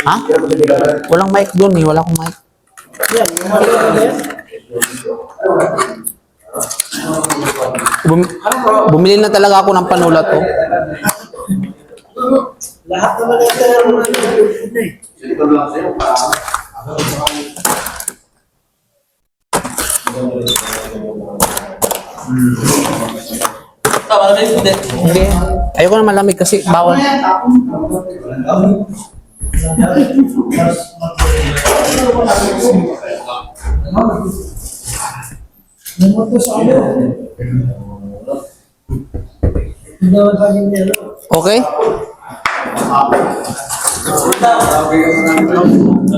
Ha? Walang mic doon eh. Wala akong mic. Bumili na talaga ako ng panulat ko. Lahat naman ito Hindi. Ayoko na malamig kasi bawal. Okay?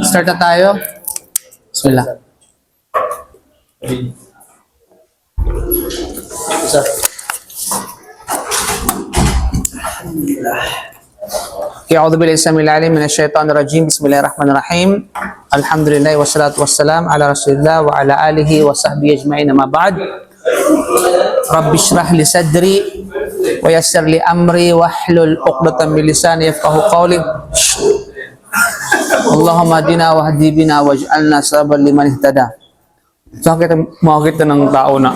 Start na tayo. Bismillah. أعوذ بالله السميع العليم من الشيطان الرجيم بسم الله الرحمن الرحيم الحمد لله والصلاة والسلام على رسول الله وعلى آله وصحبه أجمعين ما بعد رب اشرح لي صدري ويسر لي أمري واحلل عقدة من لساني يفقهوا قولي اللهم اهدنا واهد بنا واجعلنا سببا لمن اهتدى. Sakit makakita ng tao na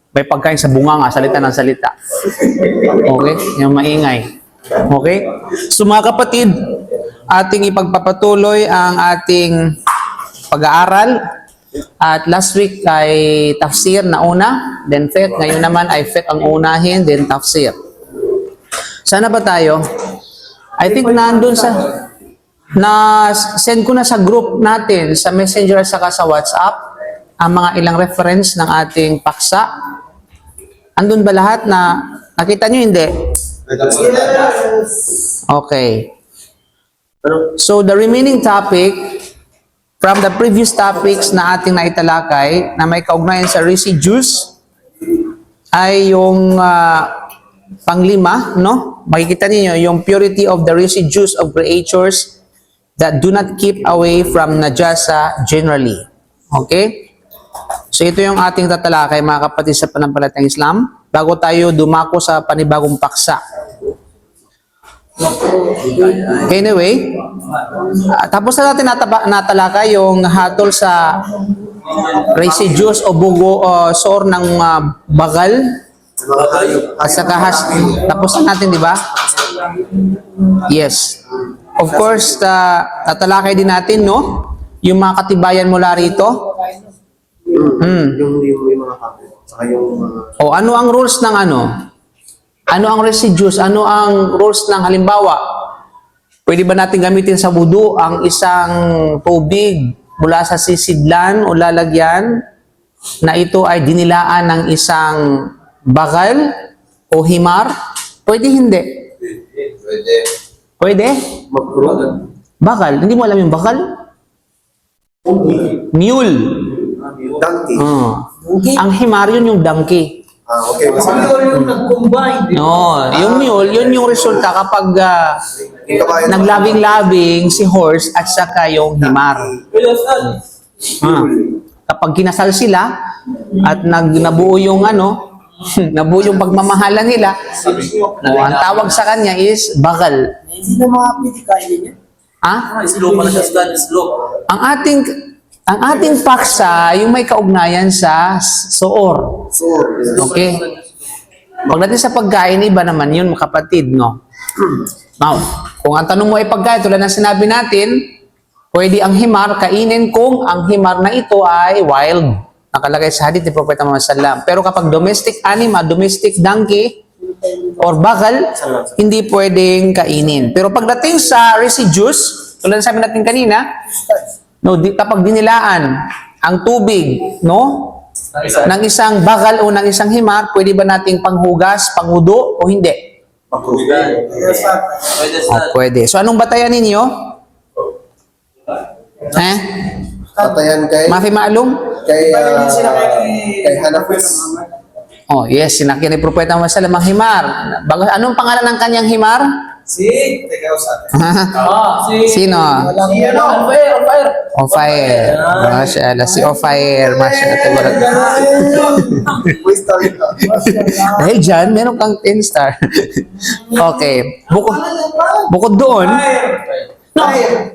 may pagkain sa bunganga, salita ng salita. Okay? Yung maingay. Okay? So mga kapatid, ating ipagpapatuloy ang ating pag-aaral. At last week ay tafsir na una, then fiqh. Ngayon naman ay fiqh ang unahin, then tafsir. Sana ba tayo? I think nandun sa... send ko na sa group natin, sa Messenger at saka sa WhatsApp, ang mga ilang reference ng ating paksa. Andun ba lahat na nakita nyo? Hindi? Okay. So the remaining topic from the previous topics na ating naitalakay na may kaugnayan sa residues ay yung panglima, no? Makikita niyo yung purity of the residues of creatures that do not keep away from najasa generally. Okay? So ito yung ating tatalakay mga kapatid sa pananampalatayang Islam bago tayo dumako sa panibagong paksa. Anyway, tapos na natin natalakay yung hatol sa residues o bugo o sore ng bagal at saka tapos na natin, di ba? Yes. Of course, tatalakay din natin, no? Yung mga katibayan mula rito. Yung mga kapit. Saka yung mga... O ano ang rules ng ano? Ano ang residues? Ano ang rules ng halimbawa? Pwede ba natin gamitin sa wudu ang isang tubig mula sa sisidlan o lalagyan na ito ay dinilaan ng isang bakal o himar? Pwede hindi? Pwede. Pwede? Bakal? Hindi mo alam yung bakal? Mule. Donkey. Ang himar yun yung donkey. Okay. Yung nag-combine. No, yung mule, yun yung resulta kapag naglabing-labing si horse at saka yung himar. Kapag kinasal sila at nabuo yung nabuo yung pagmamahalan nila, ang tawag sa kanya is bakal. Hindi na mga pwede kainin niya. Ha? Slow pala siya, Stan. Slow. Ang ating paksa, yung may kaugnayan sa soor. Okay? Pagdating sa pagkain, iba naman yun, kapatid, no? Now, kung ang tanong mo ay pagkain, tulad ng sinabi natin, pwede ang himar kainin kung ang himar na ito ay wild. Nakalagay sa hadith ni Propeta Muhammad sallam. Pero kapag domestic animal, domestic donkey, or bakal, hindi pwedeng kainin. Pero pagdating sa residues, tulad ng sabi natin kanina, no, kapag dinilaan ang tubig, no, ng isang bakal o ng isang himar, pwede ba nating panghugas, panghudo, o hindi? Pwede. So, anong batayan ninyo? Patayan kay... Mafi maalum? Kay Hanafis. Oh, yes, sinakyan ni Propeta Muhammad sallam ang himar. Anong pangalan ng kanyang himar? Teka usap. Sino? On fire. Ofair. Mashallah. Si Ofair. Mashallah. Dahil dyan, meron kang 10 star. Okay. Bukod doon, no,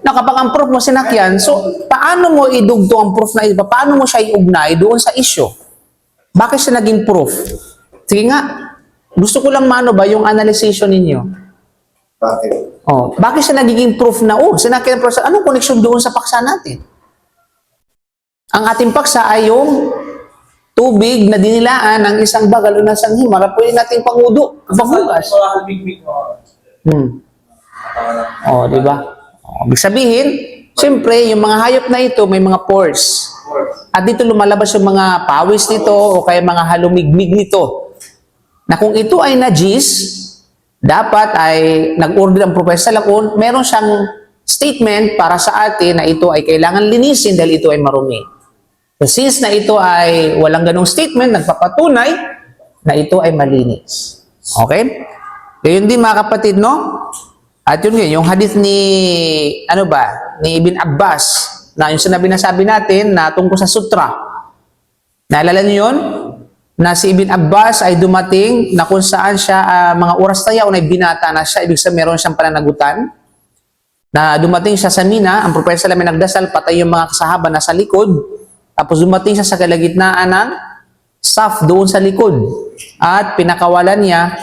na kapag ang proof mo sinakyan, so paano mo idugto ang proof na iba? Paano mo siya iugnay doon sa issue? Bakit siya naging proof? Sige nga, gusto ko lang maano ba yung analyzation ninyo? Bakit? Oh, bakit siya nagiging proof na, sinakyan ang proof? Anong connection doon sa paksa natin? Ang ating paksa ay yung tubig na dinilaan ng isang bagal o ng isang himar, pwede nating pangudo, panghugas. Di ba? Ibig sabihin, siyempre, yung mga hayop na ito, may mga pores. At dito lumalabas yung mga pawis nito o kaya mga halumigmig nito. Na kung ito ay najis, dapat ay nag-order ang Propeta Salakon, meron siyang statement para sa atin na ito ay kailangan linisin dahil ito ay marumi. So since na ito ay walang ganong statement, nagpapatunay na ito ay malinis. Okay? Ngayon din mga kapatid, no? At yun yung hadith ni, ni Ibn Abbas, na yung sinabi natin na tungkol sa sutra. Naalala niyo yun? Na si Ibn Abbas ay dumating na kung saan siya, mga oras na yaon ay binata na siya, ibig sabihin meron siyang pananagutan. Na dumating siya sa Mina, ang Propeta Sallallahu Alaihi Wasallam nagdasal, patay yung mga kasahaba na sa likod. Tapos dumating siya sa kalagitnaan ng saf doon sa likod. At pinakawalan niya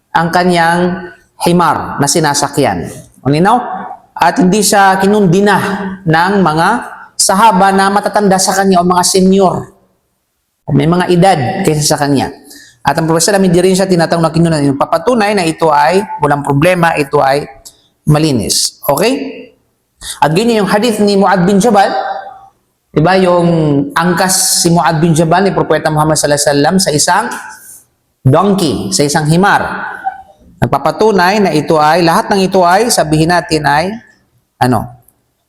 ang kanyang himar na sinasakyan. Uninaw? At hindi siya kinundina ng mga sahaba na matatanda sa kanya o mga senior. O may mga edad kaysa sa kanya. At ang Propeta Sallallahu Alaihi Wasallam, hindi rin siya tinatawag na kinunan. Yung papatunay na ito ay walang problema, ito ay malinis. Okay? At ganyan yung hadith ni Mu'adh bin Jabal. Diba yung angkas si Mu'adh bin Jabal ni Propeta Muhammad Sallallahu Alaihi Wasallam sa isang donkey, sa isang himar. Nagpapatunay na ito ay, lahat ng ito ay, sabihin natin ay,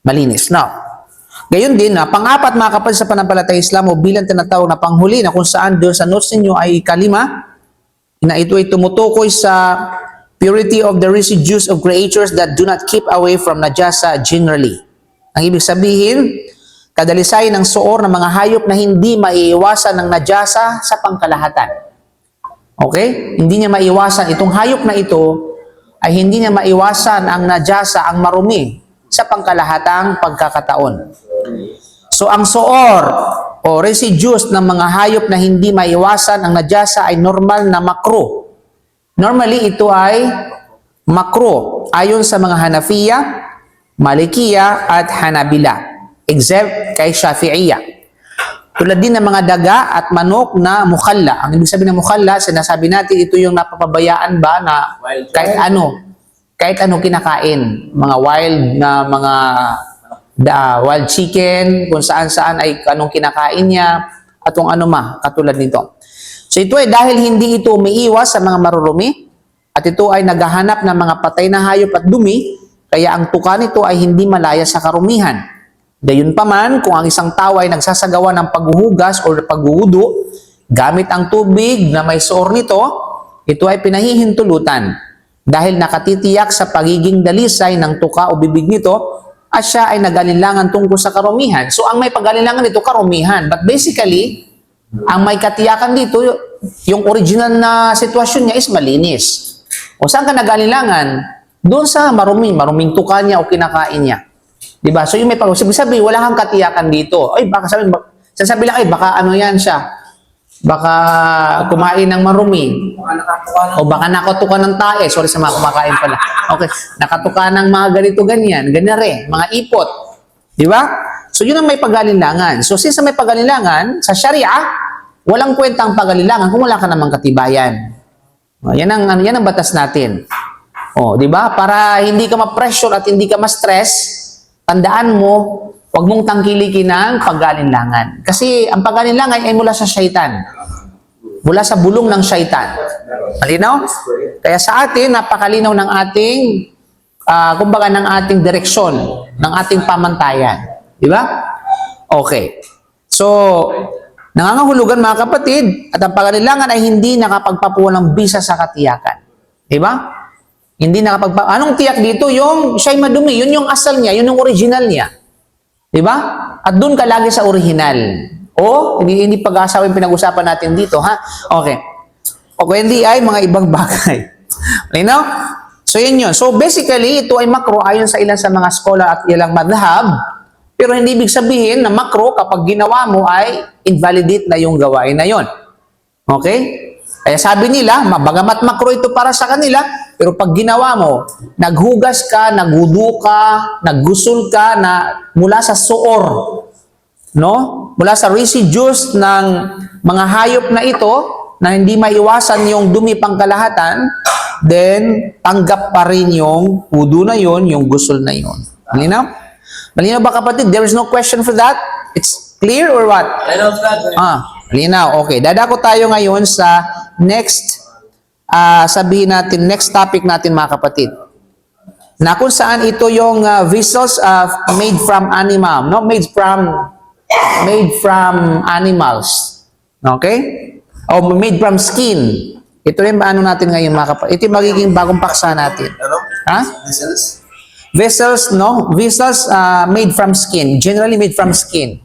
malinis. Now, gayon din na, pang-apat mga kapatid sa pananampalataya Islam o bilang tinatawag na panghuli na kung saan doon sa notes ninyo ay kalima, na ito ay tumutukoy sa purity of the residues of creatures that do not keep away from najasa generally. Ang ibig sabihin, kadalisay ng suor ng mga hayop na hindi maiiwasan ng najasa sa pangkalahatan. Okay? Hindi niya maiwasan. Itong hayop na ito ay hindi niya maiwasan ang najasa, ang marumi sa pangkalahatang pagkakataon. So ang suor o residues ng mga hayop na hindi maiwasan ang najasa ay normal na makruh. Normally ito ay makruh ayon sa mga Hanafiya, Malikiya at Hanabila, except kay Shafi'iyya. Tulad din ng mga daga at manok na mukhalla. Ang ibig sabihin ng mukhalla, sinasabi natin ito yung napapabayaan ba na kahit ano kinakain. Mga wild na mga wild chicken, kung saan-saan ay anong kinakain niya, at kung ano katulad nito. So ito ay dahil hindi ito umiiwas sa mga marurumi, at ito ay naghahanap ng mga patay na hayop at dumi, kaya ang tuka nito ay hindi malaya sa karumihan. Gayunpaman, kung ang isang tao ay nagsasagawa ng paghuhugas o paghuhudo gamit ang tubig na may suor nito, ito ay pinahihintulutan dahil nakatitiyak sa pagiging dalisay ng tuka o bibig nito at siya ay nag-alinlangan tungkol sa karumihan. So, ang may pag-alinlangan dito, karumihan. But basically, ang may katiyakan dito, yung original na sitwasyon niya is malinis. O saan ka nag-alinlangan? Doon sa maruming tuka niya o kinakain niya. Diba? So yung may sabi, wala kang katiyakan dito. Ay, baka sasabi lang, baka ano yan siya. Baka kumain ng marumi. O baka nakatuka ng tae. Sorry sa mga kumakain pala. Okay. Nakatuka ng mga ganito, ganyan. Ganyan mga ipot. Diba? So yun ang may pag-alinlangan. So since may pag-alinlangan, sa Sharia, walang kwentang pag-alinlangan kung wala ka namang katibayan. Yan ang batas natin. Di ba? Para hindi ka ma-pressure at hindi ka ma-stress, tandaan mo, huwag mong tangkilikin ang pag-alinlangan. Kasi ang pag-alinlangan ay mula sa syaitan. Mula sa bulong ng syaitan. Malinaw? Kaya sa atin, napakalinaw ng ating, kumbaga ng ating direksyon, ng ating pamantayan. Di ba? Okay. So, nangangahulugan mga kapatid, at ang pag-alinlangan ay hindi nakapagpapuwa ng bisa sa katiyakan. Di ba? Hindi anong tiyak dito? Yung siya'y madumi. Yun yung asal niya. Yun yung original niya. Diba? At doon ka lagi sa original. O, hindi pag-asawa yung pinag-usapan natin dito, ha? Okay. O, hindi ay mga ibang bagay. You know? So, So, yun yun. So, basically, ito ay makro ayon sa ilan sa mga scholar at ilang madhab. Pero hindi ibig sabihin na makro kapag ginawa mo ay invalidate na yung gawain na yon. Okay? Kaya sabi nila, bagamat makro ito para sa kanila, pero pag ginawa mo, naghugas ka, nagudu ka, naggusul ka na mula sa suor, no? Mula sa residues ng mga hayop na ito, na hindi maiwasan yung dumi pangkalahatan, then tanggap pa rin yung wudu na yon, yung gusul na yon. Malinaw? Malinaw ba kapatid? There is no question for that? It's clear or what? Ano, Ustad? Malinaw. Okay. Dadako tayo ngayon sa next, sabihin natin, next topic natin mga kapatid. Na kung saan ito yung vessels made from animal, no? Made from animals. Okay? O made from skin. Ito yung ano natin ngayon mga kapatid. Ito yung magiging bagong paksa natin. Ano? Ha? Vessels? Vessels, no? Vessels made from skin. Generally made from skin.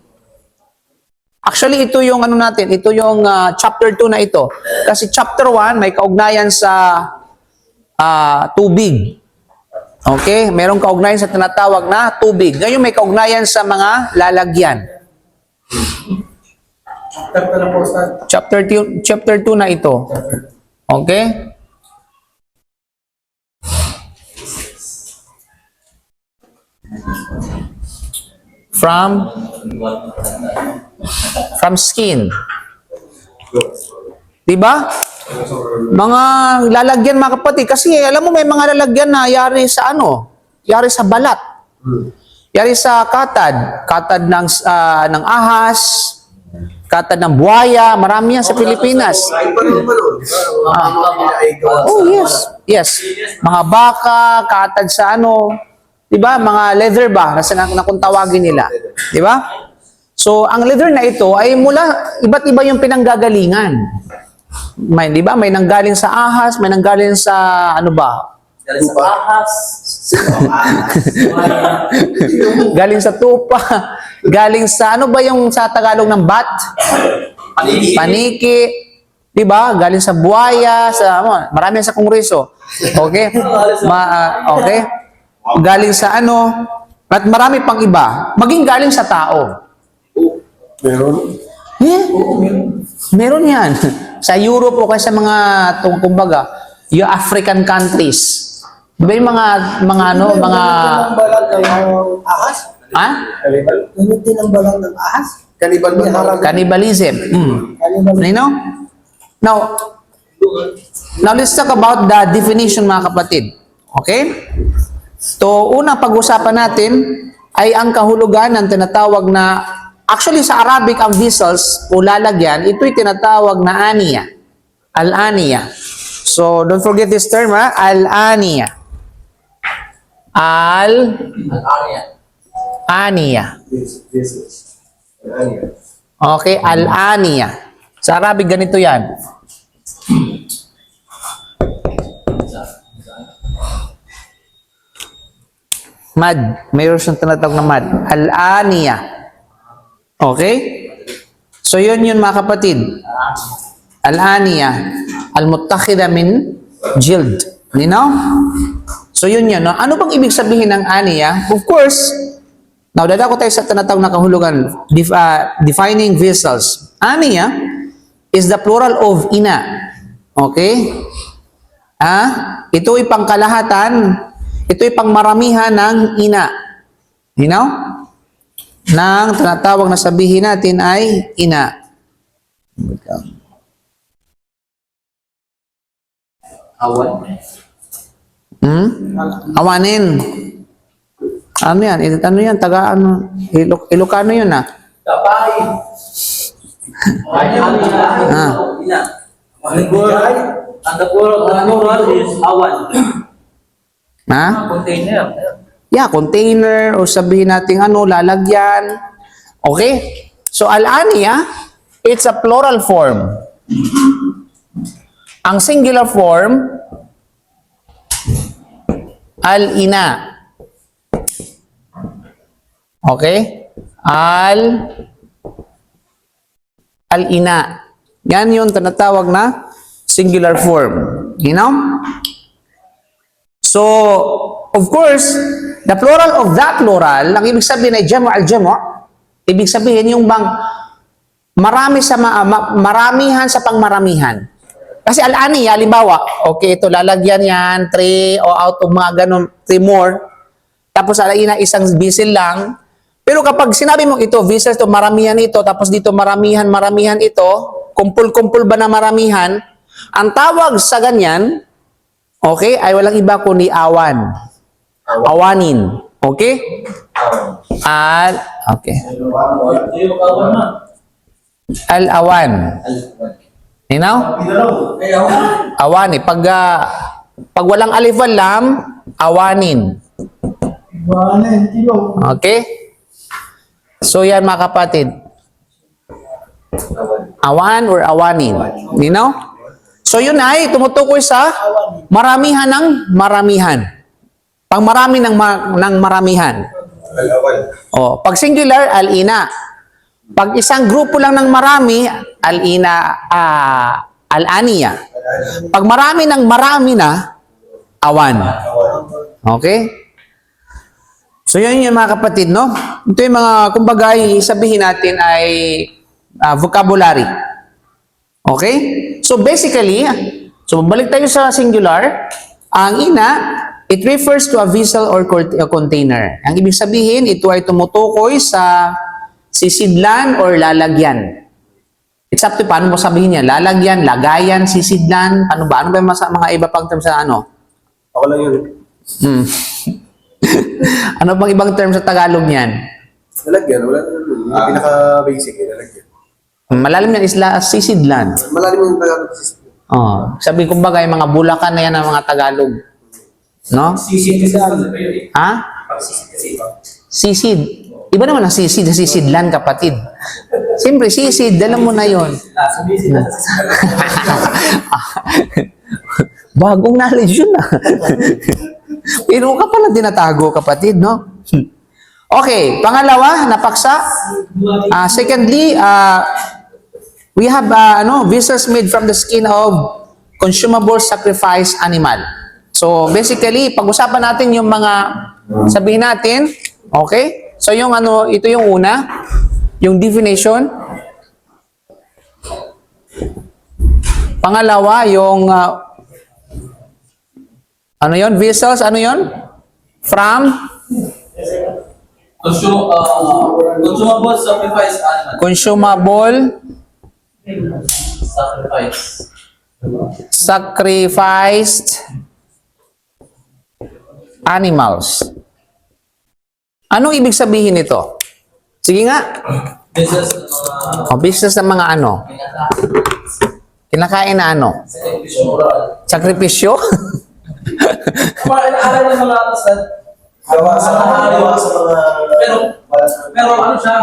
Actually, ito yung ano natin. Ito yung chapter 2 na ito. Kasi chapter 1, may kaugnayan sa tubig. Okay? Merong kaugnayan sa tinatawag na tubig. Ngayon, may kaugnayan sa mga lalagyan. Chapter na po, Ustad. Chapter 2 na ito. Okay? From skin. Diba? Mga lalagyan mga kapatid. Kasi alam mo may mga lalagyan na yari sa ano? Yari sa balat. Yari sa katad. Katad ng ahas. Katad ng buhaya. Marami yan sa Pilipinas. Ay, pa rin ba nun? Oh, yes. Yes. Mga baka, katad sa ano. Diba? Mga leather ba? Na kung tawagin nila. Diba? So, ang leather na ito ay mula, iba't iba yung pinanggagalingan. May, diba? May nanggaling sa ahas, may nanggaling sa, ano ba? Galing sa ahas. Galing sa tupa. Galing sa, ano ba yung sa Tagalog ng bat? Paniki. Paniki. Diba? Galing sa buhaya, sa, marami sa kongreso. Okay? Okay? Galing sa ano, at marami pang iba. Maging galing sa tao. Meron? Yeah. Meron yan. Sa Europe o kaya sa mga, kumbaga, yung African countries. Diba yung mga ano, mga... Ang balat ng ahas? Ha? Tunod din ang balat ng ahas? Kanibal ba harap? Cannibalism. Cannibalism. You know? Now let's talk about the definition mga kapatid. Okay? So, unang pag-usapan natin ay ang kahulugan ng tinatawag na, actually sa Arabic ang vessels o lalagyan, ito'y tinatawag na aniya. Al-aniya. So, don't forget this term, ha? Al-aniya. Al-aniya. Vessels. Ano yan? Okay, al-aniya. Sa Arabic, ganito yan. Mad. Mayroon siyang tinatawag na mad. Al-aniya. Okay? So, yun mga kapatid. Al-aniya. Al-muttakhida min jild. You know? So, yun. No? Ano bang ibig sabihin ng aniya? Of course, now, dadako tayo sa tinatawag na kahulugan. Defining vessels. Aniya is the plural of ina. Okay? Ito ay pangkalahatan. Ito ay pangmaramihan ng ina. You know? Nang tinatawag na sabihin natin ay ina. Awan. Awanin. Ano yan? Ano yan? Taga ano? Ilocano yun Kapay. Ina. And the plural is awan. Container. Yeah, container o sabihin natin ano, lalagyan. Okay? So, al-aniya, it's a plural form. Ang singular form, al-ina. Okay? Al-ina. Yan yung tinatawag na singular form. You know? So, of course, the plural of that plural, ang ibig sabihin ay jama' al-jama', ibig sabihin yung bang maramihan sa pangmaramihan. Kasi al-ani, halimbawa, okay, ito lalagyan yan, 3 o out of mga ganun, 3 more. Tapos alaina isang bisil lang. Pero kapag sinabi mo ito, vessels to maramihan ito, tapos dito maramihan ito, kumpul-kumpul ba na maramihan, ang tawag sa ganyan, okay, ay walang iba kundi awan. Awanin. Okay? Okay. Yung awan na. Al-awan. You know? Awani. Pag walang alif wal lam, awanin. Okay? So yan mga kapatid. Awan or awanin. You know? So yun ay tumutukoy sa maramihan ng maramihan. Pangmarami ng maramihan. O, pag singular, al-ina. Pag isang grupo lang ng marami, al-ina, al-aniya. Pag marami ng marami na, awan. Okay? So yun yung mga kapatid, no? Ito yung mga, kumbaga, sabihin natin ay vocabulary. Okay? So basically, so balik tayo sa singular, ang ina, it refers to a vessel or container. Ang ibig sabihin, ito ay tumutukoy sa sisidlan or lalagyan. It's up to paano mo sabihin niya, lalagyan, lagayan, sisidlan, ano ba? Ano ba yung mga iba pang term sa ano? Ako lang yun. Ano bang ibang term sa Tagalog niyan? Lalagyan, wala na yun. Yung pinaka-basic, lalagyan. Malalim yan is sisidlan. Malalim yung Tagalog system. Oh, sabi kumbaga yung mga bulakan na yan ng mga Tagalog. No? Ha? Sisid. Iba naman ang sisid sa sisidlan, kapatid. Siyempre, sisid, dala mo na yon. Bagong knowledge yun ah. Pero ka pala tinatago, kapatid, no? Okay, pangalawa, napaksa. Secondly, we have vessels made from the skin of consumable sacrifice animal. So basically, pag-usapan natin yung mga sabihin natin, okay? So yung ito yung una, yung definition. Pangalawa, yung vessels, from Consumable sacrifice animal. consumable sacrificed animals. Anong ibig sabihin nito? Sige nga. Business ng mga ano? Kinakain na ano? Sakripisyo? Alam ng mga pero ano siya?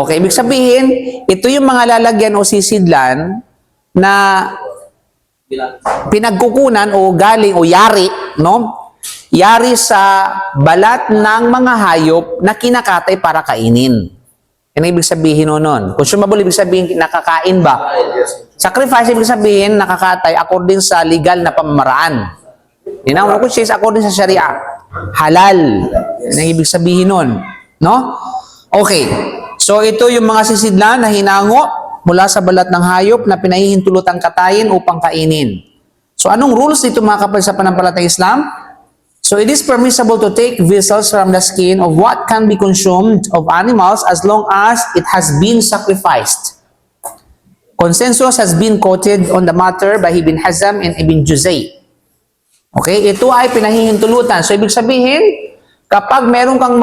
Okay, ibig sabihin, ito yung mga lalagyan o sisidlan na pinagkukunan o galing o yari, no? Yari sa balat ng mga hayop na kinakatay para kainin. Yan ang ibig sabihin nun. Consumable, ibig sabihin, nakakain ba? Sacrifice, ibig sabihin, nakakatay according sa legal na pamamaraan. Yan ang which is according sa Sharia. Halal. Yan ang ibig sabihin nun. No? Okay. So, ito yung mga sisidlan na hinango mula sa balat ng hayop na pinahihintulutang katayin upang kainin. So, anong rules dito mga kapal sa panampalatayang Islam? So, it is permissible to take vessels from the skin of what can be consumed of animals as long as it has been sacrificed. Consensus has been quoted on the matter by Ibn Hazm and Ibn Juzay. Okay, ito ay pinahihintulutan. So, ibig sabihin, kapag meron kang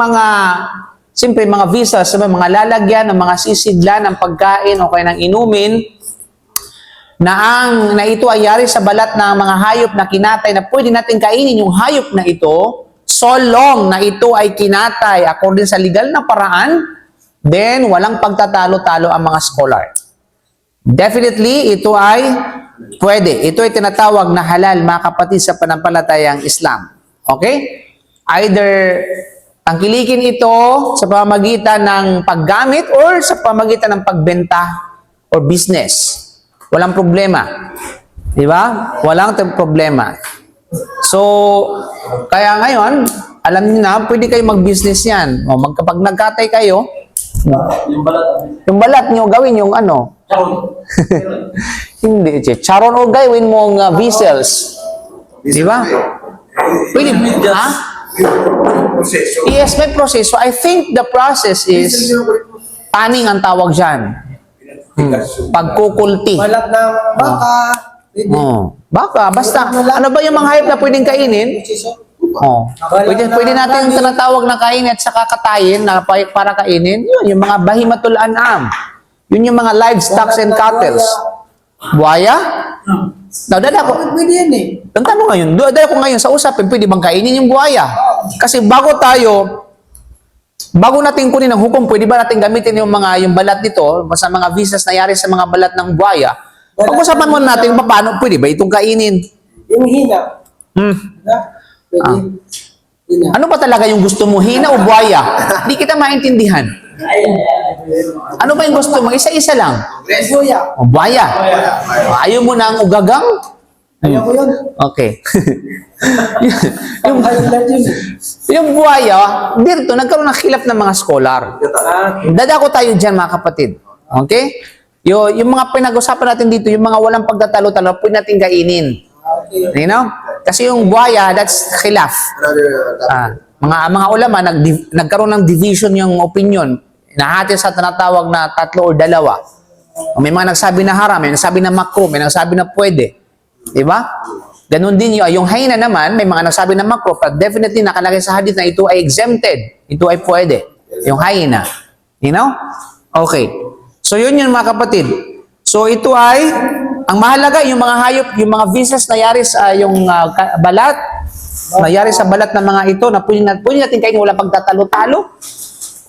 siyempre mga vessels, mga lalagyan ng mga sisidlan ng pagkain o kaya ng inumin, na ito ay yari sa balat ng mga hayop na kinatay na pwede natin kainin yung hayop na ito, so long na ito ay kinatay according sa legal na paraan, then walang pagtatalo-talo ang mga scholar. Definitely, ito ay pwede. Ito ay tinatawag na halal, mga kapatid sa panampalatayang Islam. Okay? Either tangkilikin ito sa pamamagitan ng paggamit or sa pamamagitan ng pagbenta or business. Walang problema. Di ba? Walang problema. So, kaya ngayon, alam niyo na, pwede kayo mag-business yan. O, kapag nagkatay kayo, Yung balat. yung balat nyo, gawin yung ano. Charon. Hindi, charon o gawin mong vessels. Di ba? Pwede. Ha? Proseso. Yes, may proseso. I think the process is tanning ang tawag dyan. Pagkukulti. Balat ng baka. Baka, basta. Ano ba yung mga hayop na pwedeng kainin? Pwede natin tinatawag na kainin at saka katayin na para kainin. Yun, yung mga bahimatul an'am. Yun yung mga livestock and cattle. Buhaya? Dada ko. Pwede yan eh. Ang tanong ngayon, dada ko ngayon sa usapin, pwede bang kainin yung buhaya? Kasi bago natin kunin ang hukom, pwede ba natin gamitin yung balat nito, sa mga visas na yari sa mga balat ng buhaya? Pag-usapan mo natin, paano, pwede ba itong kainin? Yung hina. Pwede. Hina. Ano ba talaga yung gusto mo? Hina o buhaya? Hindi kita maintindihan. Ano ba yung gusto mo? Isa-isa lang. Buya. O, buhaya. Ayaw mo na ang ugagang? Ayaw ko yun. Okay. Yung highlight yun. Yung buhaya, dito, nagkaroon ng khilaf ng mga scholar. Dadako tayo dyan, mga kapatid. Okay? Yung mga pinag-usapan natin dito, yung mga walang pagtatalo-talo, pwede natin kainin. Okay. You know? Kasi yung buhaya, that's khilaf. Mga ulama, nagkaroon ng division yung opinion. Nahati sa tinatawag na 3 o 2. May mga nagsabi na haram, may nagsabi na makruh, may nagsabi na pwede. Diba? Ganon din yung hayna naman, may mga nagsabi na makruh, but definitely nakalagay sa hadith na ito ay exempted. Ito ay pwede. Yung hayna. You know? Okay. So yun mga kapatid. So ito ay, ang mahalaga, yung mga hayop, yung mga visas na yari sa yung balat, nangyari sa balat ng mga ito na pwede natin kainin walang pagtatalo-talo.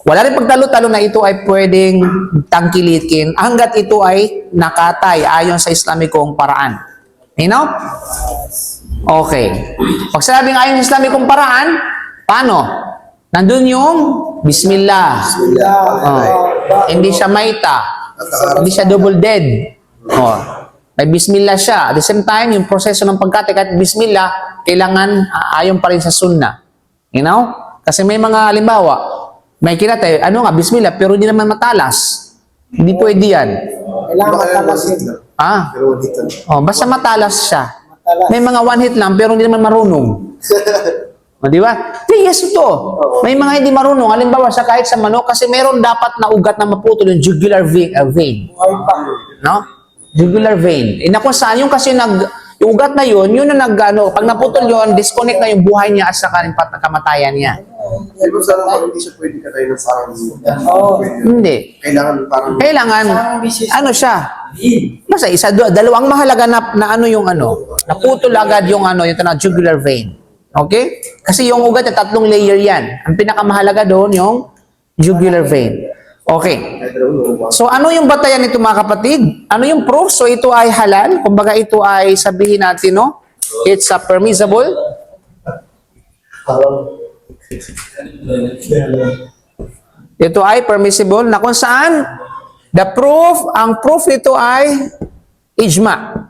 Wala rin pagtalo-talo na ito ay pwedeng tangkilikin hanggat ito ay nakatay ayon sa Islamikong paraan. You know? Okay. Pag sinabing ayon sa Islamikong paraan, paano? Nandun yung Bismillah. Hindi siya maita. Hindi siya double dead. May Bismillah siya. At the same time, yung proseso ng pagkatay kahit Bismillah, kailangan ayon pa rin sa sunnah. You know? Kasi may mga halimbawa, may kinatay, Bismillah, pero hindi naman matalas. Hindi pwede yan. Kailangan matalas yun. Basta matalas siya. May mga one hit lang, pero hindi naman marunong. Di ba? Yes, ito. May mga hindi marunong. Halimbawa, kahit sa manok, kasi meron dapat na ugat na maputol yung jugular vein. No? Jugular vein. Kung saan yung kasi yung ugat na yun na pag naputol yun, disconnect na yung buhay niya at saka yung kamatayan niya. Pero sana pag hindi siya pwede ka tayo ng parang Hindi. Kailangan, siya? Basta dalawang mahalaga na naputol agad yung yung jugular vein. Okay? Kasi yung ugat ay 3 layer yan. Ang pinakamahalaga doon yung jugular vein. Okay. So, ano yung batayan nito mga kapatid? Ano yung proof? So, ito ay halal. Kumbaga, ito ay sabihin natin, it's permissible. Ito ay permissible na kung saan ang proof nito ay ijma.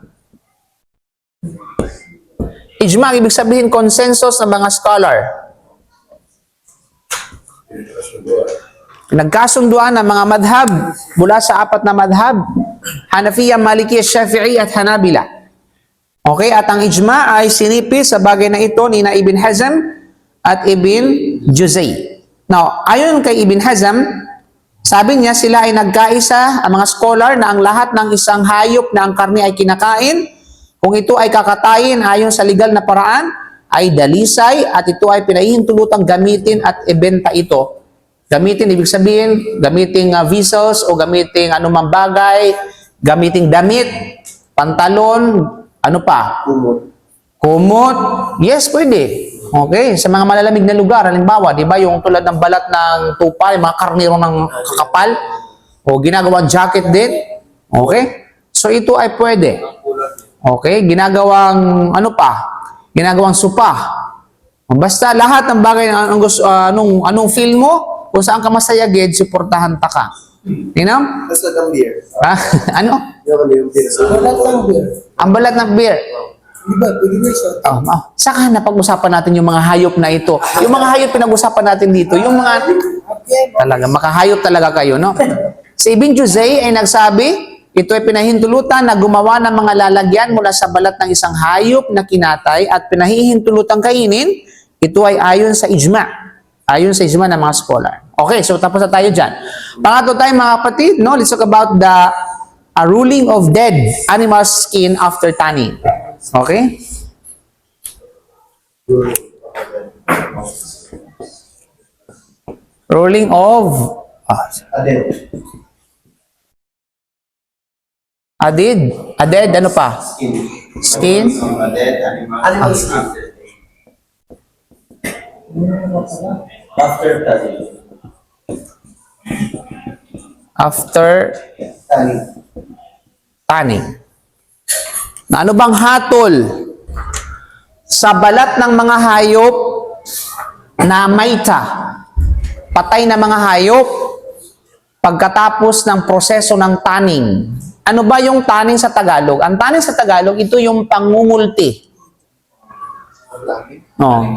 Ijma, ibig sabihin consensus ng mga scholar. Nagkasunduan ng mga madhab mula sa 4 na madhab, Hanafiya, Maliki, Shafi'i at Hanabila. Okay, at ang ijma ay sinipis sa bagay na ito ni Ibn Hazm at Ibn Juzay. Now, ayon kay Ibn Hazm, sabi niya sila ay nagkaisa, ang mga scholar, na ang lahat ng isang hayop na ang karne ay kinakain, kung ito ay kakatayin ayon sa legal na paraan, ay dalisay at ito ay pinahihintulutang gamitin at ibenta ito. Gamitin, ibig sabihin, gamiting vessels o gamiting anumang bagay, gamiting damit, pantalon, ano pa? Kumot. Yes, pwede. Okay, sa mga malalamig na lugar, halimbawa, di ba, yung tulad ng balat ng tupa, yung mga karnero ng kakapal, o ginagawang jacket din. Okay? So, ito ay pwede. Okay? Ginagawang, ginagawang supa. Basta lahat ng bagay, anong feel mo, kung saan ka masayagid, suportahan ta ka. Nino? Tapos nag-beer. Ah, ano? Yung beer. Balat lang beer. Ang balat ng beer. Di ba? Pwede ba siya? Saka napag-usapan natin yung mga hayop na ito. Yung mga hayop pinag-usapan natin dito, yung mga talaga, makahayop talaga kayo, no? Si Ibn Juzay ay nagsabi, ito ay pinahintulutan na gumawa ng mga lalagyan mula sa balat ng isang hayop na kinatay at pinahihintulutang kainin, ito ay ayon sa ijma. Ayon sa ijma ng mga scholar. Okay, so tapos na tayo dyan. Pangatlo tayo mga kapatid, no? Let's talk about the ruling of dead animal skin after tanning. Okay? Ruling of Aded, ano pa? Skin. Animal skin. After study. After tanning. Na ano bang hatol sa balat ng mga hayop na maita, patay na mga hayop, pagkatapos ng proseso ng tanning? Ano ba yung tanning sa Tagalog? Ang tanning sa Tagalog, ito yung pangungulti. No.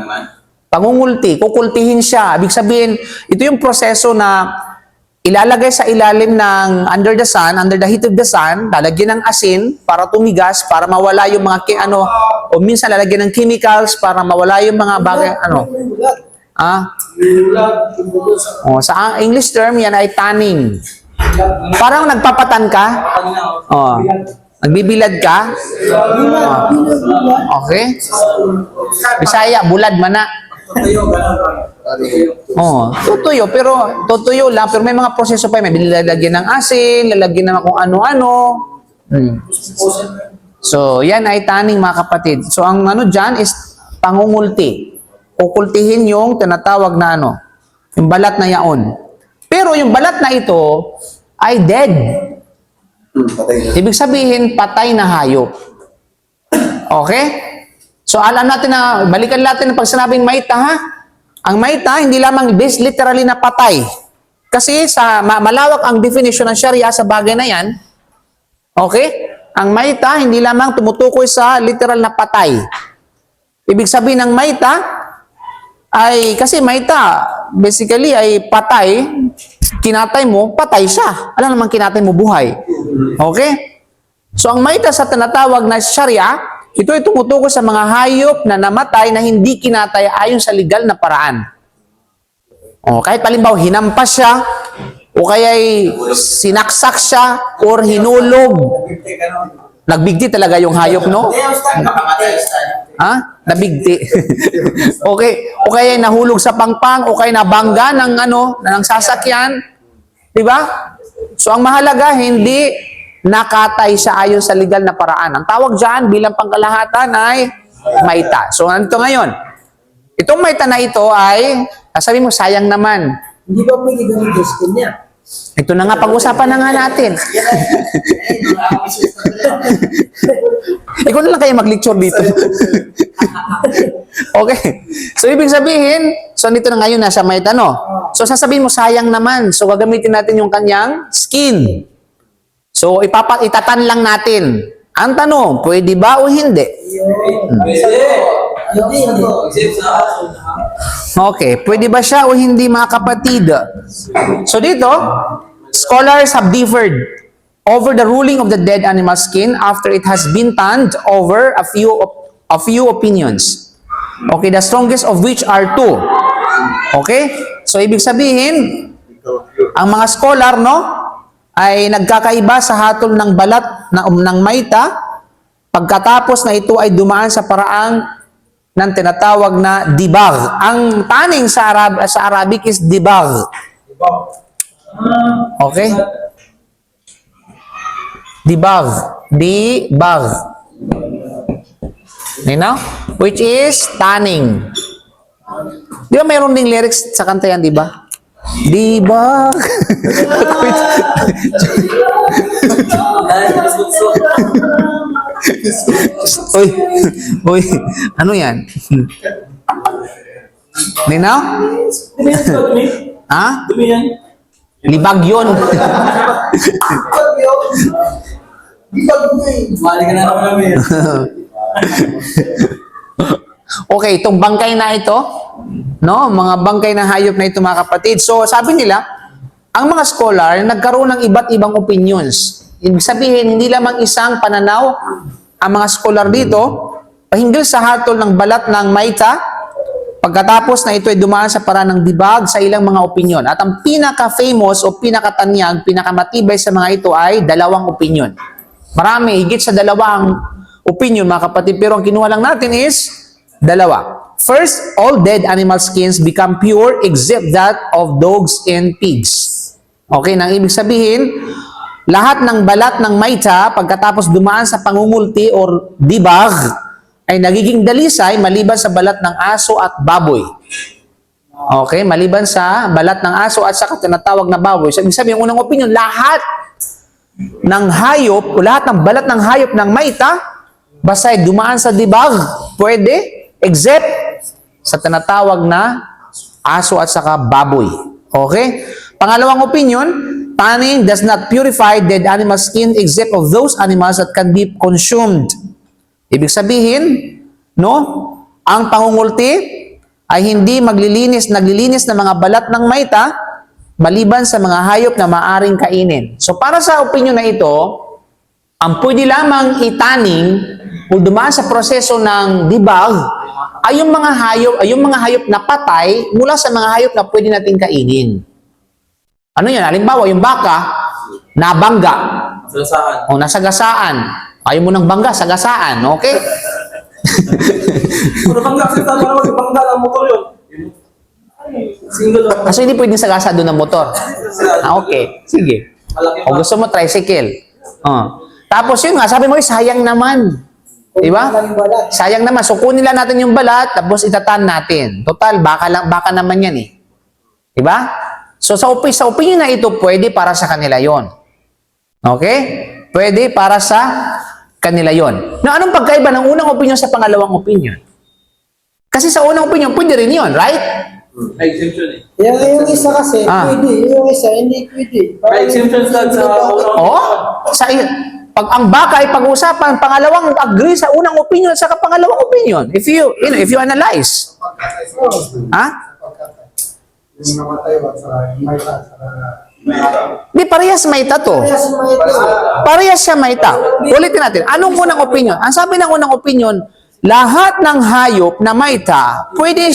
Pangungulti, kukultihin siya. Ibig sabihin, ito yung proseso na ilalagay sa ilalim ng under the sun, under the heat of the sun, lalagyan ng asin para tumigas, para mawala yung mga o minsan lalagyan ng chemicals para mawala yung mga bagay, sa English term, yan ay tanning. Parang nagpapatan ka, nagbibilad ka, okay? Bisaya, bulad mana. Tutuyo, pero tutuyo lang, pero may mga proseso pa, may lalagyan ng asin, lalagyan ng kung ano-ano. So, yan ay tanning mga kapatid. So, ang ano dyan is pangungulti. Kukultihin yung tinatawag na yung balat na yaon. Pero yung balat na ito ay dead. Ibig sabihin, patay na hayop. Okay? So, alam natin na, balikan natin ang pag sinabing maita, ha? Ang maita, hindi lamang literally na patay. Kasi sa malawak ang definition ng Sharia sa bagay na yan. Okay? Ang maita, hindi lamang tumutukoy sa literal na patay. Ibig sabihin ng maita, ay, kasi maita, basically ay patay, kinatay mo, patay siya. Alam naman kinatay mo, buhay. Okay? So, ang maita sa tinatawag na Sharia, ito ay tumutukoy sa mga hayop na namatay na hindi kinatay ayon sa legal na paraan. Kahit palimbaw, hinampas siya, o kaya'y sinaksak siya, or hinulog. Nagbigti talaga yung hayop, no? Ha? Nabigti. Okay. O kaya nahulog sa pangpang, o kaya nabangga ng sasakyan. Diba? So, ang mahalaga, hindi nakatay siya ayon sa legal na paraan. Ang tawag dyan bilang pangkalahatan ay maita. So, ano ito ngayon? Itong maita na ito ay, sabi mo, sayang naman. Hindi ba pwede gamitin skin niya? Ito na nga, pag-usapan na nga natin. Ikaw na lang kayo mag-lecture dito. Okay. So, ibig sabihin, so dito na ngayon nasa maita, no? So, sasabihin mo, sayang naman. So, gagamitin natin yung kanyang skin. So, itatan lang natin. Ang tanong, pwede ba o hindi? Okay, pwede ba siya o hindi mga kapatid? So dito, scholars have differed over the ruling of the dead animal skin after it has been tanned over a few opinions. Okay, the strongest of which are two. Okay? So ibig sabihin, ang mga scholar, ay nagkakaiba sa hatol ng balat ng maita pagkatapos na ito ay dumaan sa paraang ng tinatawag na dibag. Ang tanning sa Arabic is dibag. Okay? Dibag. Dibag. Which is tanning. Di ba mayroon ding lyrics sa kanta yan, di ba? Dibag. Uy, ano yan? Ninaw? Ha? Dumi yan. Libag yun. Mali ka na naman namin. Okay, itong bangkay na ito, no? Mga bangkay na hayop na ito, mga kapatid. So, sabi nila, ang mga scholar nagkaroon ng iba't ibang opinions. Ibig sabihin, hindi lamang isang pananaw ang mga scholar dito, pahinggil sa hatol ng balat ng maita, pagkatapos na ito ay dumaan sa paraan ng dibag sa ilang mga opinion. At ang pinaka-famous o pinakatanyag, pinakamatibay sa mga ito ay dalawang opinion. Marami, higit sa dalawang opinion, mga kapatid. Pero ang kinuha lang natin is dalawa. First, all dead animal skins become pure except that of dogs and pigs. Okay, nang ibig sabihin, lahat ng balat ng maita pagkatapos dumaan sa pangungulti or dibag ay nagiging dalisay maliban sa balat ng aso at baboy. Okay, maliban sa balat ng aso at saka tinatawag na baboy. So, ibig sabihin, unang opinion, lahat ng hayop o lahat ng balat ng hayop ng maita basta ay dumaan sa dibag, pwede, except sa tinatawag na aso at saka baboy. Okay? Pangalawang opinion, tanning does not purify dead animal skin except of those animals that can be consumed. Ibig sabihin, no, ang pangungulti ay hindi naglilinis ng mga balat ng maita maliban sa mga hayop na maaring kainin. So para sa opinion na ito, ang pwede lamang itaning o dumaan sa proseso ng dibag ay yung mga hayop na patay mula sa mga hayop na pwede natin kainin. Ano yan? Halimbawa, yung baka, nabangga. Saan? O nasagasaan. Ayaw mo ng bangga, sagasaan. Okay? Kung bangga, kasi saan mo naman bangga ng motor yun? Single lang. Kasi hindi pwedeng sagasa doon ng motor. Okay. Sige. Malaki O pa. gusto mo, tricycle. Tapos yun nga, sabi mo, sayang naman. Di ba? Sayang naman. So, kunin lang natin yung balat, tapos itatan natin. Total, baka naman yan eh. Di ba? So, sa opinion na ito, pwede para sa kanila yon. Okay? Pwede para sa kanila yon. Na anong pagkaiba ng unang opinion sa pangalawang opinion? Kasi sa unang opinion, pwede rin yon, right? May exemption eh. Yung isa kasi, pwede. Yung isa, hindi pwede. May exemption sa Oh, pag ang baka ay pag-usapan, pangalawang agree sa unang opinion at saka pangalawang opinion. If you analyze. Ha? Yung namatay ba sa maita, Di parehas maita to. Parehas siya maita. Ulitin natin. Anong unang opinion? Ang sabi ng unang opinion, lahat ng hayop na maita, pwedeng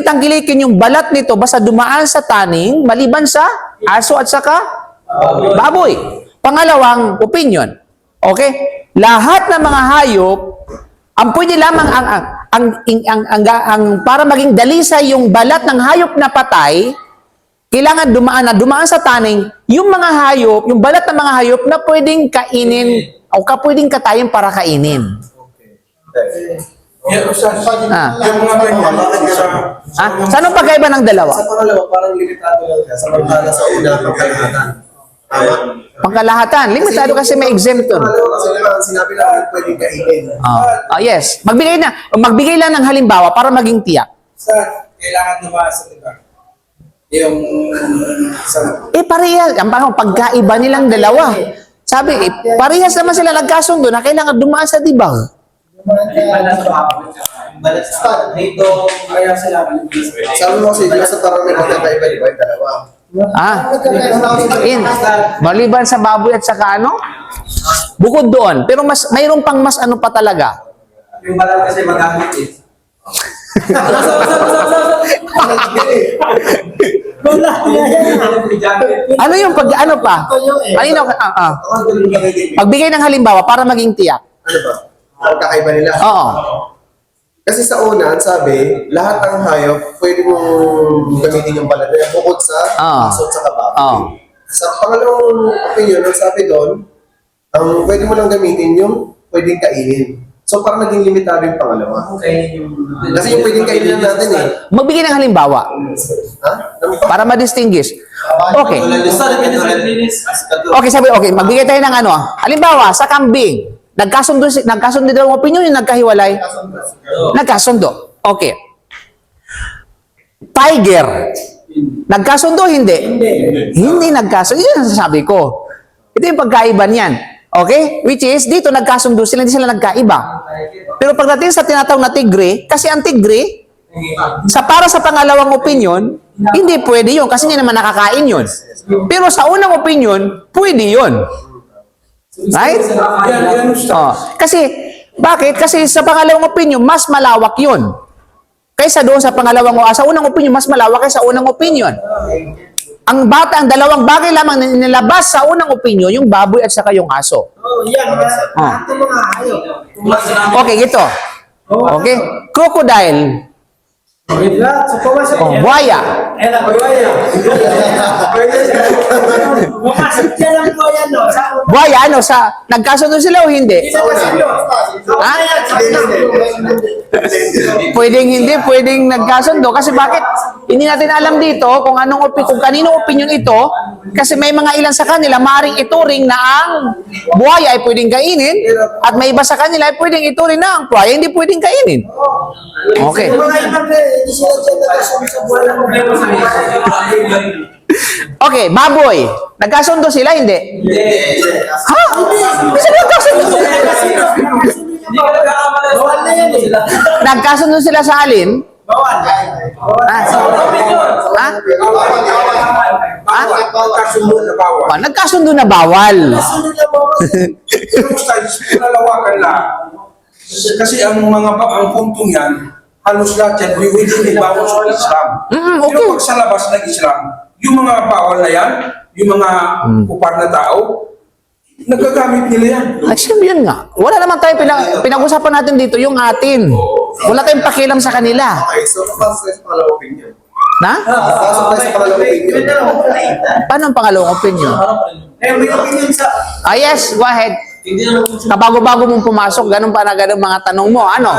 tangkilikin yung balat nito basta dumaan sa taning, maliban sa aso at saka baboy. Pangalawang opinion. Okay? Lahat ng mga hayop, ang pwede lamang para maging dalisay yung balat ng hayop na patay, kailangan dumaan sa taning yung mga hayop, yung balat ng mga hayop na pwedeng kainin o pwedeng katayin para kainin. Saan ang pagkaiba ng dalawa? Sa pangalawa, parang limitado lang siya. Samantala sa una, pagkalahatan. Tama? Pangkalahatan. Limitado kasi may exemption. Pangalawa kasi naman, sinabi namin pwedeng kainin. Yes. Magbigay lang ng halimbawa para maging tiyak. Kailangan dumaan sa diba? Yung Parehas. Ang pagkaiba nilang dalawa. Sabi, parehas naman sila nagkasundo na kailangan dumaan sa dibag. Balat sa dito, kaya sila. Sabi mo kasi, Diyos sa parang may magkakaiba, di ba yung dalawa? Maliban sa baboy at saka ano? Bukod doon. Pero mayroon pang mas ano pa talaga. Yung balat kasi magamit eh. Ano yung ano pa? Pagbigay ng halimbawa para maging tiyak. Ano ba? Magkakaiba nila? Oo. Kasi sa una, sabi, lahat ng hayop, pwede mong gamitin yung balat nila bukod sa aso at sa baboy. Sa pangalawang opinion, ang sabi doon, ang pwede mo lang gamitin yung pwedeng kainin. So parang naging limitado yung pangalawa. Kasi yung pwedeng kainin lang natin eh. Magbigay ng halimbawa Ha? para ma-distinguish. Okay. Okay, magbigay tayo ng ano. Halimbawa, sa kambing, nagkasundo daw ang opinion yung nagkahiwalay? Nagkasundo. Okay. Tiger. Nagkasundo, hindi? Hindi nagkasundo. Yun ang sasabi ko. Ito yung pagkaiba niyan. Okay? Which is, dito nagkasundo sila, hindi sila nagkaiba. Pero pagdating sa tinatawag na tigre, kasi ang tigre, para sa pangalawang opinion, hindi pwede yun kasi hindi naman nakakain yun. Pero sa unang opinion, pwede yun. Right? Oh. Kasi, bakit? Kasi sa pangalawang opinion, mas malawak yun. Kaysa doon sa pangalawang sa unang opinion, mas malawak kaysa unang opinion. Ang dalawang bagay lamang na nilabas sa unang opinion, yung baboy at saka yung aso. Okay, ito. Okay? Crocodile. Buhaya. Buhaya, ano? Nagkasundo sila o hindi? Ha? Pwedeng hindi, pwedeng nagkasundo. Kasi bakit? Hindi natin alam dito kung kaninong opinion ito. Kasi may mga ilan sa kanila, maaaring ituring na ang buhaya ay pwedeng kainin. At may iba sa kanila ay pwedeng ituring na ang buhaya hindi pwedeng kainin. Okay. Okay, baboy. Nagkasundo sila, hindi? Ha? Hindi sila nagkasundo. Nagkasundo sila sa alin? Nagkasundo na bawal. Pinalawakan lang. Kasi ang puntong yan, halos lahat yan, within the bounds of Islam. Okay. Pero pag sa labas ng Islam, yung mga bawal na yan, yung mga kupar na tao, nagagamit nila yan. Actually, yun nga. Wala naman tayo pinag-usapan natin dito yung atin. Wala tayong pakialam sa kanila. Okay, so pasok tayo sa pangalawang opinion. Na? Pasok tayo sa pangalawang opinion. Paano ang pangalawang opinion? May opinion sa... Yes, go ahead. Kabago-bago mong pumasok, ganun mga tanong mo. Ano?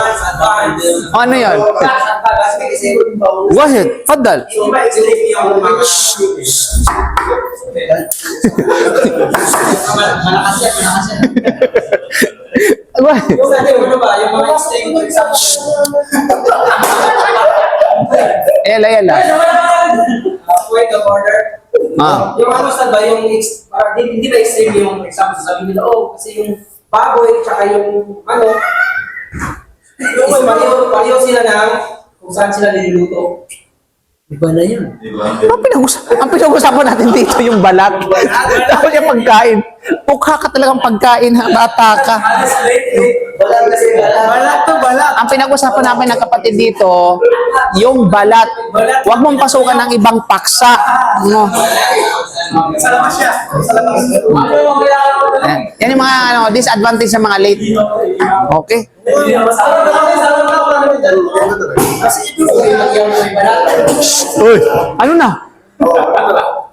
Ano yun? Go ahead. Fadal. Go ahead. Ela. Point of order. Yung ano sa ba, hindi ba extreme yung example sabi nila, kasi yung baboy, tsaka yung yung pareho sila ng kung saan sila niluluto. Iba na yun. Ang pinag-usapan natin dito yung balat. Tapos yung pagkain. Mukha ka talagang pagkain, ha? Bata ka. Balat. Ang pinag-usapan namin ng kapatid dito, yung balat. Huwag mong pasukan ng ibang paksa. No? Salamat siya. Yan yung mga disadvantage ng mga late. Okay? Uy, ano na?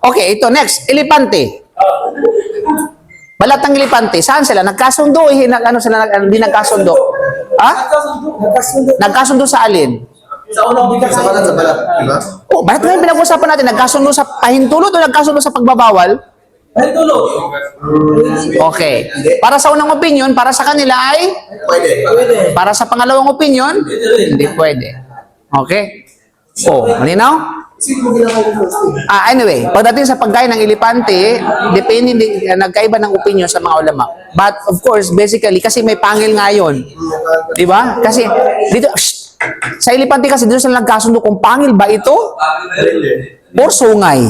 Okay, ito next. Elepante. Balat ng elepante. Saan sila? Nagkasundo? Hindi nagkasundo? Ha? Nagkasundo sa alin? Sa balat, diba? Oh, bakit nga yung pinag-usapan natin? Nagkasundo sa pahintulot o nagkasundo sa pagbabawal? Okay. Para sa unang opinion, para sa kanila ay? Pwede. Para sa pangalawang opinion? Hindi pwede. Okay? Oh, malinaw? Anyway, pagdating sa pagkain ng elepante, depende nagkaiba ng opinion sa mga ulama. But of course, basically, kasi may pangil nga yun. Di ba? Kasi, dito, sa elepante kasi doon sila nagkasundo kung pangil ba ito or sungay.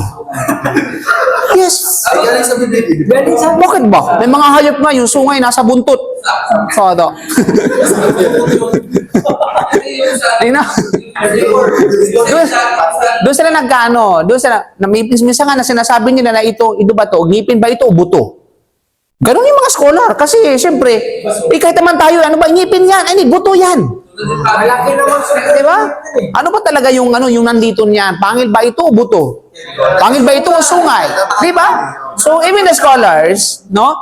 Yes. Ay, galing sa bibig. Bakit ba? May mga hayop nga, yung sungay nasa buntot. Sodo. Doon sila nagkaano, doon sila, minsan nga na sinasabi nila na ito ba to, ngipin ba ito o buto? Ganun yung mga scholar. Kasi, siyempre, kahit naman tayo, ano ba, ngipin yan? Ay, buto yan. Malaki naman sa... Diba? Ano ba talaga yung nandito niyan? Pangil ba ito o buto? Pangil ba ito o sungay? Diba? So, even the scholars, no?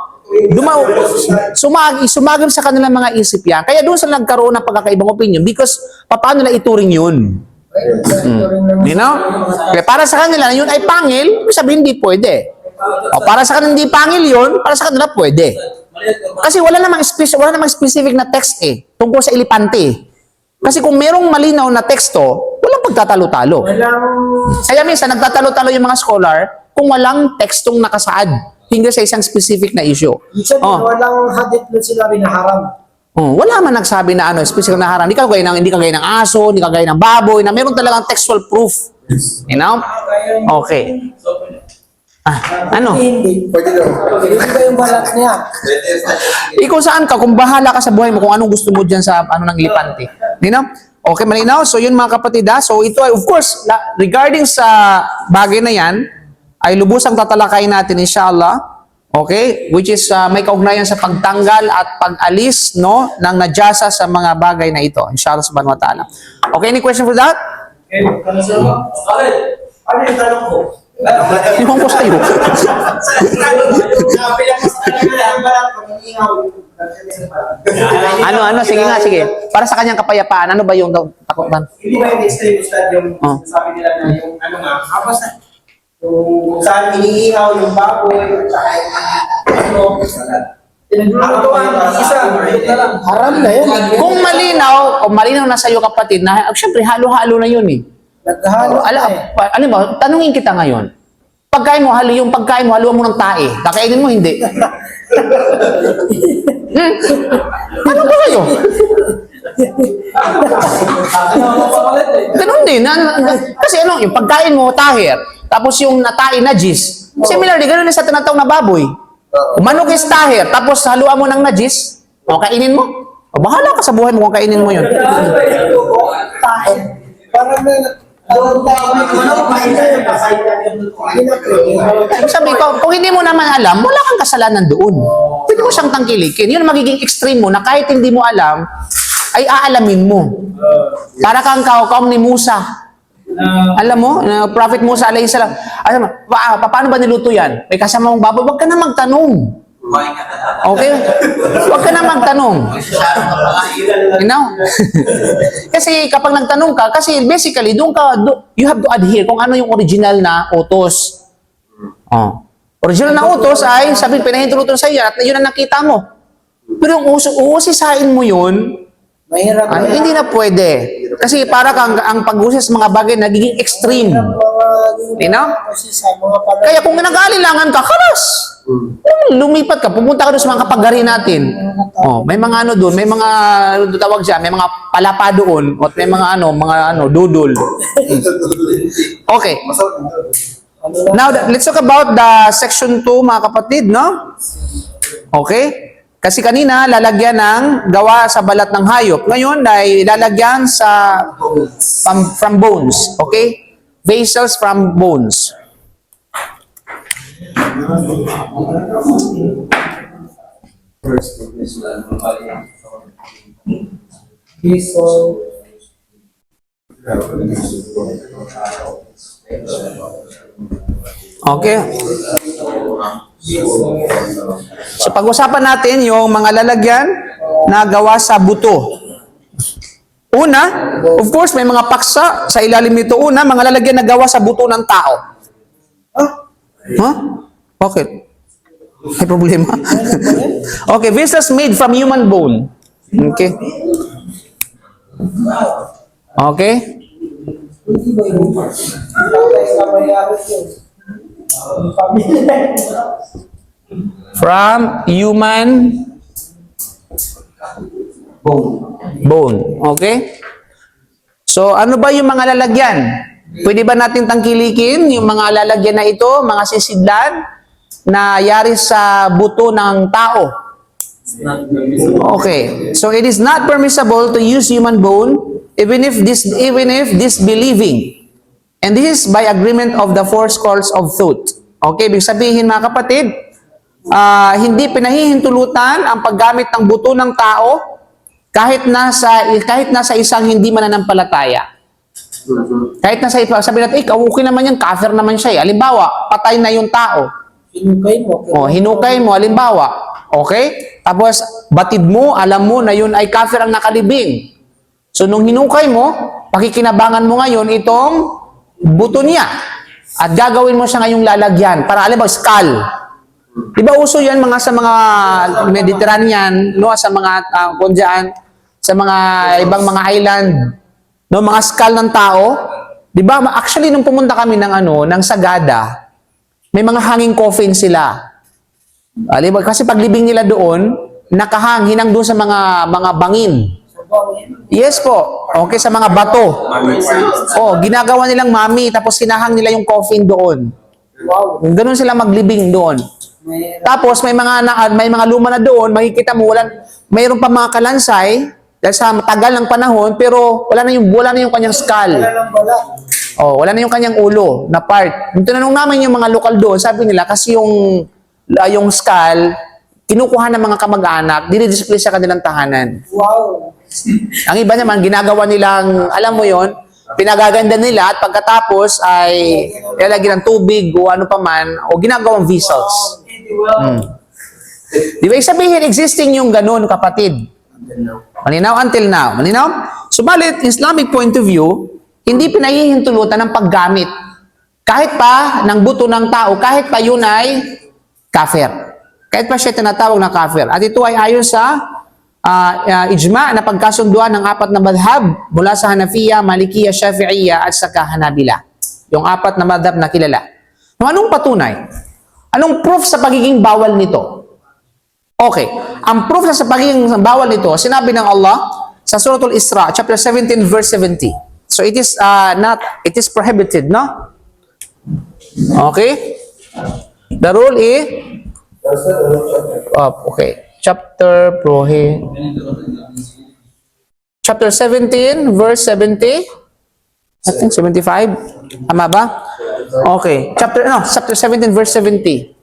Sumagim sa kanilang mga isip yan. Kaya doon sila nagkaroon ng pagkakaibang opinion because paano na ituring yun? You know? Kaya para sa kanila, yun ay pangil, sabihin hindi pwede. O para sa kanila hindi pangil yun, para sa kanila pwede. Kasi wala namang specific na text tungkol sa elepante. Kasi kung merong malinaw na teksto, walang pagtatalo-talo. Kaya minsan, nagtatalo-talo yung mga scholar kung walang tekstong nakasaad hinggil sa isang specific na issue. Minsan, walang hadith na sinabi na haram. Wala man nagsabi na specific na haram. Hindi kagaya ng aso, hindi kagaya ng baboy, na meron talagang textual proof. You know? Okay. Ano? Hindi. Pwede daw. Hindi ba yung balat niya? Ikaw saan ka? Kung bahala ka sa buhay mo, kung anong gusto mo dyan sa ng lipante. You know? Okay, malinaw? So yun mga kapatid ha. So ito ay, of course, regarding sa bagay na yan, ay lubusang tatalakayin natin inshallah. Okay? Which is may kaugnayan sa pagtanggal at pag-alis no, ng najasa sa mga bagay na ito. Inshallah subhanahu wa ta'ala. Okay, any question for that? Ano yung tanong ko? Yung ko sa'yo. Ano, sige nga, sige. Para sa kanyang kapayapaan, ano ba yung takutan? Hindi ba yung extreme study yung sabi nila na yung ano nga, kapos na. Yung saan iniihaw yung baboy, at saka yung Haram na yan. Kung malinaw na sa'yo kapatid, na syempre halo-halo na yun eh. Naghahalo Alam mo, tanungin kita ngayon. Yung pagkain mo, haluan mo ng tae. Kakainin mo, hindi. Ano ba kayo? Ganun din. Kasi yung pagkain mo, tahir. Tapos yung natae, najis. Similarly, ganun din sa tinatawag na baboy. Manok is tahir. Tapos haluan mo ng najis. O, kainin mo. O, bahala ka sa buhay mo kung kainin mo yun. Parang Sabi ko, kung hindi mo naman alam, wala kang kasalanan doon. Pwede mo siyang tangkilikin. Yun ang magiging extreme mo na kahit hindi mo alam, ay aalamin mo. Para kang kaum ni Musa. Alam mo, Prophet Musa alayhi salam. Alam mo, paano ba niluto yan? May kasama mong baboy, huwag ka na magtanong. Okay? Huwag ka na magtanong. You know? Kasi kapag nagtanong ka, kasi basically, you have to adhere kung ano yung original na utos. Original na utos ay, sabi, pinahintulutan sa iyo at yun ang nakita mo. Pero yung uusisain mo yun, mahirap hindi na pwede. Kasi para kang ang pag-usis sa mga bagay nagiging extreme. You know? Kaya kung nag-aalilangan ka, kalas! Lumipat ka, pupunta ka doon sa mga kapagari natin. May mga doon, may mga tawag siya, may mga palapa doon, at may mga dudol. Okay. Now, let's talk about the section 2, mga kapatid, no? Okay? Kasi kanina, lalagyan ng gawa sa balat ng hayop. Ngayon, ay lalagyan sa from bones. Okay? Vessels from bones. Okay? So pag-usapan natin yung mga lalagyan na gawa sa buto. Una, of course, may mga paksa sa ilalim nito. Una, mga lalagyan na gawa sa buto ng tao. Bakit? May problema? Okay, vessels made from human bone. Okay. Okay? From human bone. Okay? So, ano ba yung mga lalagyan? Pwede ba natin tangkilikin yung mga lalagyan na ito, mga sisidlan, na yari sa buto ng tao? Okay. So, it is not permissible to use human bone even if disbelieving. And this is by agreement of the four schools of thought. Okay, ibig sabihin mga kapatid, hindi pinahihintulutan ang paggamit ng buto ng tao kahit nasa isang hindi mananampalataya. Kahit nasa sabi natin, okay naman yan, kafir naman siya. Halimbawa, patay na yung tao. Hinukay mo, halimbawa. Okay? Tapos, batid mo, alam mo na yun ay kafir ang nakalibing. So, nung hinukay mo, pakikinabangan mo ngayon itong buto niya. At gagawin mo siya ngayong lalagyan. Para alam mo, skull. Diba uso yan sa mga Mediterranean, no? Sa mga kung dyan, sa mga ibang mga island, no, mga skull ng tao. 'Di ba? Actually nung pumunta kami ng Sagada, may mga hanging coffin sila. Diba? Kasi paglibing nila doon, hinang doon sa mga bangin. Yes po. Okay, sa mga bato. Oh, ginagawa nilang mami, tapos hinahang nila yung coffin doon. Wow. Ganun sila maglibing doon. Tapos may mga luma na doon, makikita mo mayroon pa mga kalansay dahil sa matagal ng panahon, pero wala na yung kanyang skull. Oh, wala na yung kanyang ulo na part. Nung tinanong namin yung mga lokal doon, sabi nila kasi yung skull kinukuha ng mga kamag-anak, dinidisplay sa kanilang tahanan. Wow. Ang iba naman, ginagawa nilang, alam mo yon, pinagaganda nila at pagkatapos ay ilalagyan ng tubig o ano pa man, o ginagawang vessels. Di ba sabihin, existing yung ganun, kapatid? Malinaw until now. Malinaw? Subalit, Islamic point of view, hindi pinahihintulutan ng paggamit. Kahit pa ng buto ng tao, kahit pa yun ay kafir. Kahit pa siya tinatawag na kafir. At ito ay ayon sa ijma na pagkasunduan ng apat na madhab mula sa Hanafiya, Malikiya, Shafi'iyya at saka Hanabila. Yung apat na madhab na kilala. Anong patunay? Anong proof sa pagiging bawal nito? Okay. Ang proof sa pagiging bawal nito, sinabi ng Allah sa Suratul Isra, chapter 17, verse 70. So it is prohibited, no? Okay? The rule is, okay. Chapter 17, verse 70. I think 75. Tama ba? Okay. Chapter 17, verse 70.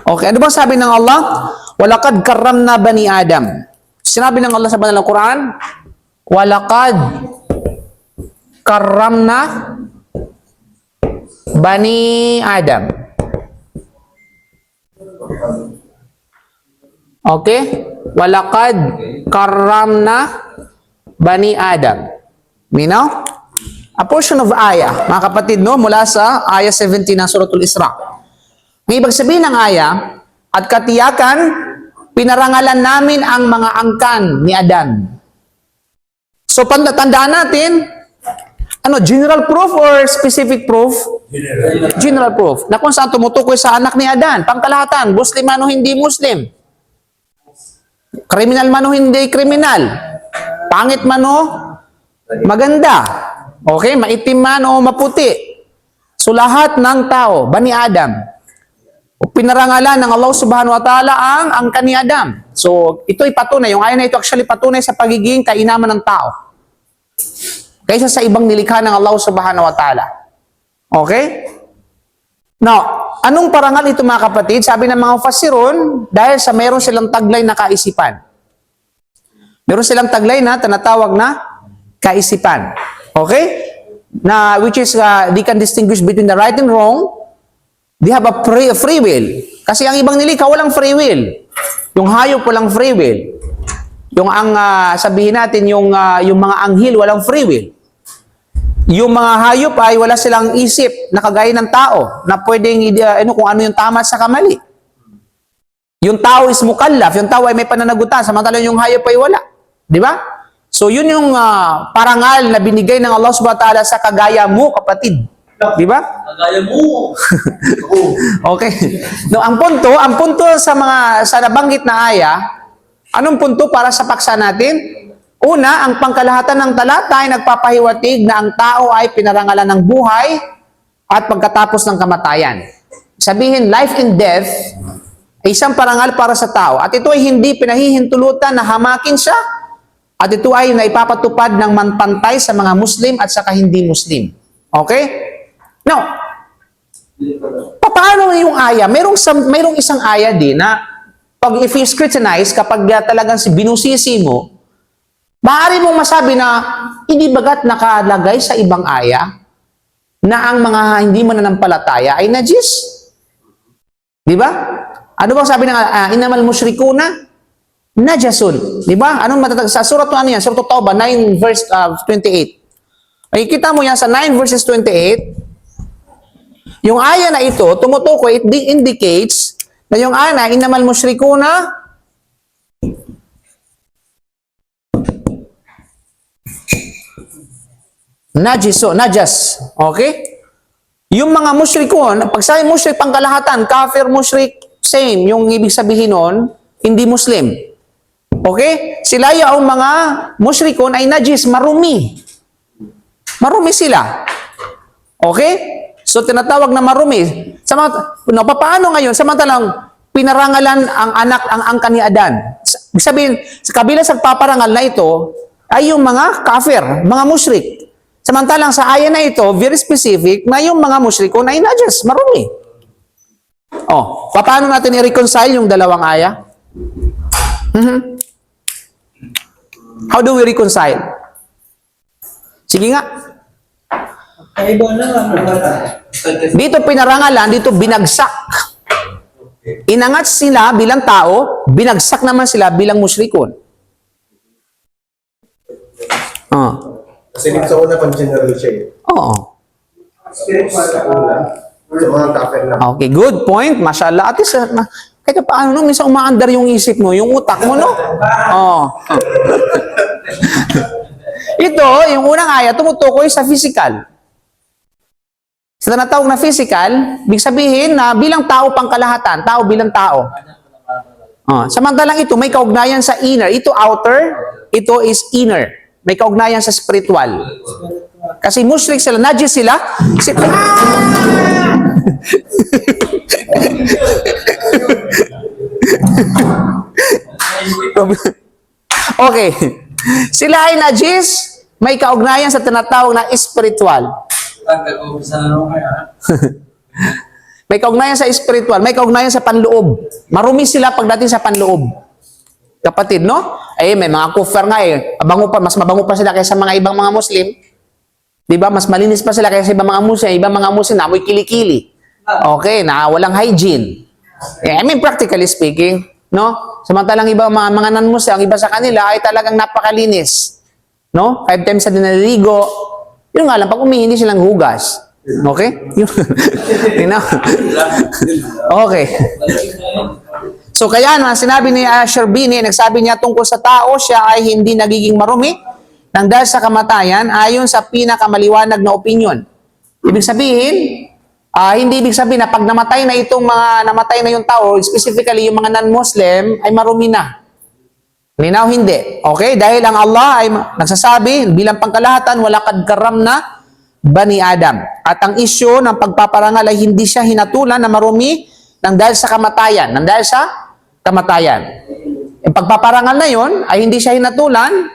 Okay. Ano bang sabi ng Allah? Walaqad karramna bani Adam. Sinabi ng Allah sa banal na Quran, walaqad karramna bani Adam. Okay? Walaqad karramna bani Adam. Minaw? A portion of ayah, mga kapatid, no, mula sa ayah 17 ng Suratul Isra. May ibig sabihin ng ayah, at katiyakan, pinarangalan namin ang mga angkan ni Adam. So, tandaan natin, general proof or specific proof? General proof. Na kung saan tumutukoy sa anak ni Adan, pangkalahatan, Muslim man o hindi Muslim. Kriminal man o hindi kriminal. Pangit man o maganda. Okay, maitim man o maputi. So lahat ng tao, Bani Adam, pinarangalan ng Allah Subhanahu wa Ta'ala ang angkan ni Adam. So ito'y patunay. Yung ayan na ito actually patunay sa pagiging kainaman ng tao kaysa sa ibang nilikha ng Allah Subhanahu wa Ta'ala. Okay? Now, anong parangal ito mga kapatid? Sabi ng mga fasirun, dahil sa meron silang taglay na kaisipan. Meron silang taglay na tinatawag na kaisipan. Okay? Na, which is, they can distinguish between the right and wrong. They have a free will. Kasi ang ibang nilikha, walang free will. Yung hayop, walang free will. Yung sabihin natin, yung mga anghel, walang free will. Yung mga hayop ay wala silang isip na kagaya ng tao na pwedeng kung ano yung tama sa kamali. Yung tao is mukallaf, yung tao ay may pananagutan, samantalang yung hayop ay wala. Di ba? So yun yung parangal na binigay ng Allah Subhanahu wa Ta'ala sa kagaya mo, kapatid. Di ba? Kagaya mo. Okay. No, ang punto sa nabanggit na aya, anong punto para sa paksa natin? Una, ang pangkalahatan ng talata ay nagpapahiwatig na ang tao ay pinarangalan ng buhay at pagkatapos ng kamatayan. Sabihin, life and death ay isang parangal para sa tao. At ito ay hindi pinahihintulutan na hamakin siya. At ito ay naipapatupad ng manpantay sa mga Muslim at saka hindi Muslim. Okay? Now, paano yung aya? Mayroong isang aya din na if you scrutinize, kapag talagang binusisi mo, maaari mong masabi na hindi bagat nakalagay sa ibang aya na ang mga hindi mananampalataya ay najis. Di ba? Ano bang sabi ng inamal musyrikuna? Najasun. Di ba? Anong matatag sa surat yan? Surat Tawbah 9 verse 28. Ay kita mo yan sa 9 verses 28. Yung aya na ito, tumutukoy, it indicates na yung aya na inamal musyrikuna Najis, so, najas. Okay? Yung mga mushrikon, pag sabi mushrik pangkalahatan, kafir, mushrik, same. Yung ibig sabihin nun, hindi Muslim. Okay? Sila yung mga mushrikon ay najis, marumi. Marumi sila. Okay? So, tinatawag na marumi. Paano ngayon? Samantalang, pinarangalan ang anak, ang angkan ni Adan. Ibig sabihin, sa kabila sa paparangal na ito, ay yung mga kafir, mga mushrik. Samantalang sa aya na ito, very specific, na yung mga mushrikon ay najas, marumi. Oh, paano natin i-reconcile yung dalawang aya? How do we reconcile? Sige nga. Dito pinarangalan, dito binagsak. Inangat sila bilang tao, binagsak naman sila bilang mushrikon. Kasi dito sa una, pang-general siya eh. Oo. Sa una, sa mga kafir na. Okay, good point. Mashallah. At least, kahit paano, no, minsan umaandar yung isip mo, yung utak mo, no? Oh. Ito, yung unang aya, tumutukoy sa physical. Sa tinatawag na physical, ibig sabihin na bilang tao pangkalahatan, tao bilang tao. Samantalang ito, may kaugnayan sa inner. Ito outer, ito is inner. May kaugnayan sa spiritual. Kasi mushrik sila, najis sila. Okay. Sila ay najis, may kaugnayan sa tinatawag na spiritual. May kaugnayan sa spiritual, may kaugnayan sa panloob. Marumi sila pagdating sa panloob. Kapatid, no? Eh, may mga kufar nga eh. Mas mabango pa sila kaysa mga ibang mga Muslim. Di ba? Mas malinis pa sila kaysa ibang mga Muslim. Ibang mga Muslim na amoy kilikili. Okay, na walang hygiene. I mean, practically speaking, no? Samantalang iba mga non-Muslim, ang iba sa kanila ay talagang napakalinis. No? 5 times sa dinaligo. Yun nga lang, pag hindi silang hugas. Okay? Okay. So kaya na sinabi ni Sherbini, nagsabi niya tungkol sa tao, siya ay hindi nagiging marumi nang dahil sa kamatayan ayon sa pinakamaliwanag na opinion. Ibig sabihin, hindi ibig sabihin na pag namatay na itong mga namatay na yung tao, specifically yung mga non-Muslim, ay marumi na. Linaw hindi. Okay? Dahil ang Allah ay nagsasabi, bilang pangkalahatan, walaqad karamna Bani Adam. At ang isyu ng pagpaparangal ay hindi siya hinatulan na marumi nang dahil sa kamatayan. Nang dahil sa kamatayan. Yung pagpaparangal na yon ay hindi siya hinatulan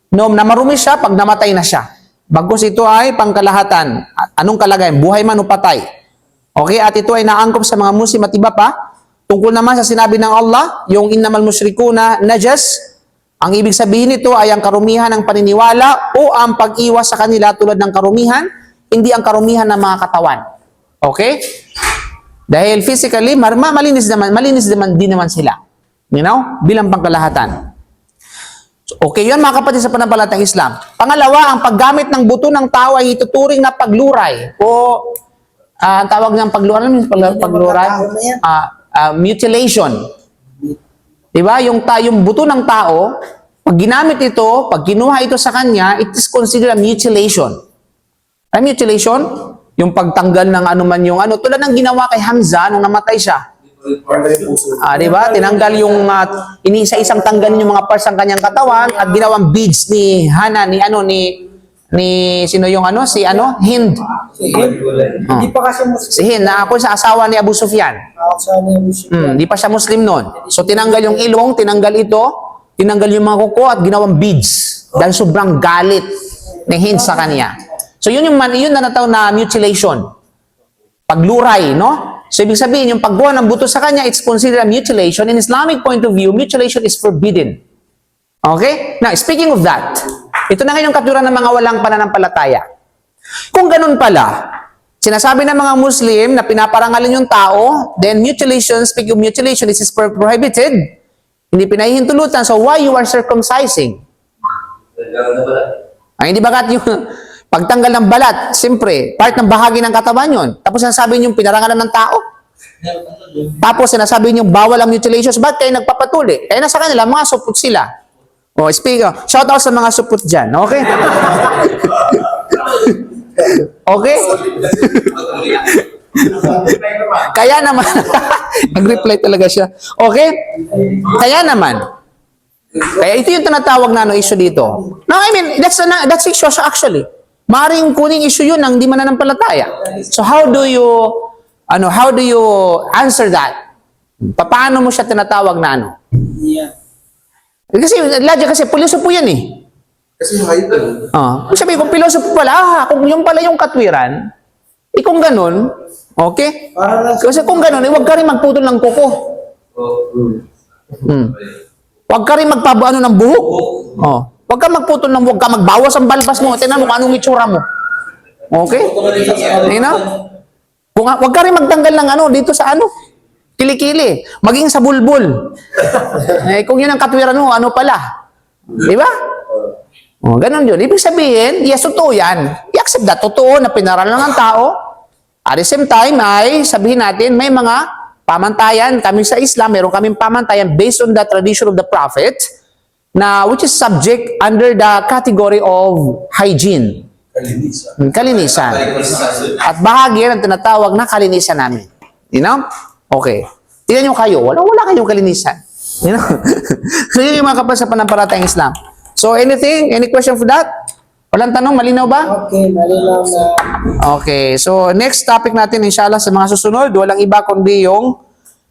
na marumi siya pag namatay na siya. Bagkus ito ay pangkalahatan. Anong kalagayan? Buhay man o patay. Okay? At ito ay naangkop sa mga Muslim at iba pa. Tungkol naman sa sinabi ng Allah, yung innamal musyrikuna najas, ang ibig sabihin nito ay ang karumihan ng paniniwala o ang pag-iwas sa kanila tulad ng karumihan, hindi ang karumihan ng mga katawan. Okay? Dahil physically, malinis naman din naman sila. You know? Bilang pangkalahatan. Okay, yun mga kapatid sa pananampalatayang Islam. Pangalawa, ang paggamit ng buto ng tao ay ituturing na pagluray o ang tawag ng pagluray, mutilation. Diba? Yung buto ng tao, pag ginamit ito, pag kinuha ito sa kanya, it is considered a mutilation. A mutilation? Yung pagtanggal ng anuman yung tulad ng ginawa kay Hamza nung namatay siya. Diba? Tinanggal yung, inisa-isang tanggal yung mga parts ng kanyang katawan at ginawang beads ni Hana, sino yung Hind. Hindi pa kasi Muslim. Si Hind, na ako sa asawa ni Abu Sufyan. Hindi pa siya Muslim noon. So tinanggal yung ilong, tinanggal ito, tinanggal yung mga kuko at ginawang beads. Dahil sobrang galit ni Hind sa kanya. So yun na natawag na mutilation. Pagluray, no? So ibig sabihin, yung paggawa ng buto sa kanya, it's considered a mutilation. In Islamic point of view, mutilation is forbidden. Okay? Now, speaking of that, ito na ngayon yung katuran ng mga walang pananampalataya. Kung ganun pala, sinasabi ng mga Muslim na pinaparangalan yung tao, then mutilation, speaking of mutilation, this is prohibited. Hindi pinahihintulutan, so why you are circumcising? Hindi bagat yung pagtanggal ng balat, siyempre, part ng bahagi ng katawan yun. Tapos sinasabi yung pinarangalan ng tao. Tapos sinasabi yung bawal ang mutilation. Ba't kayo nagpapatuli? Kaya nasa kanila, mga supot sila. Oh, shout out sa mga supot dyan, okay? Okay? Kaya naman, nag-reply talaga siya. Okay? Kaya naman, kaya ito yung tinatawag na issue dito. No, I mean, that's issue actually. Maring kuning issue yun ng di mananampalataya. So how do you answer that? Paano mo siya tinatawag na ano? Yeah. Kasi pilosopo yan eh. Kasi hype yun. Sabi kung pilosopo pala, kung yung pala yung katwiran, kung ganun, okay? Kasi kung ganun, huwag ka rin magputol ng kuko. Huwag ka rin magpabuano ng buhok. Huwag ka magputol ng huwag ka magbawas ang balbas mo. Tingnan mo kung anong itsura mo. Okay? You know? Huwag ka rin magtanggal ng dito sa kilikili. Maging sa bulbul. Kung yun ang katwiran mo, ano pala? Di ba? Ganun yun. Ibig sabihin, yes, totoo yan. I-accept that. Totoo na pinaralan ng tao. At the same time, ay sabihin natin, may mga pamantayan. Kami sa Islam, meron kaming pamantayan based on the tradition of the Prophet, which is subject under the category of hygiene. Kalinisan. At bahagi yan ang tinatawag na kalinisan namin. You know? Okay. Tingnan nyo kayo, wala kayong kalinisan. You know? So yun yung mga kapal sa panampalatayang Islam. So anything? Any question for that? Walang tanong? Malinaw ba? Okay, malinaw na. Okay. So next topic natin inshallah sa mga susunod, walang iba kundi yung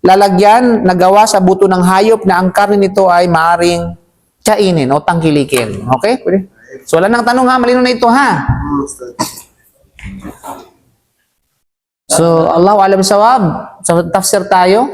lalagyan na gawa sa buto ng hayop na ang karne nito ay maaring kainin o tangkilikin. Okay? So wala nang tanong ha, malinaw na ito ha. So Allahu alam sawab. So tafsir tayo.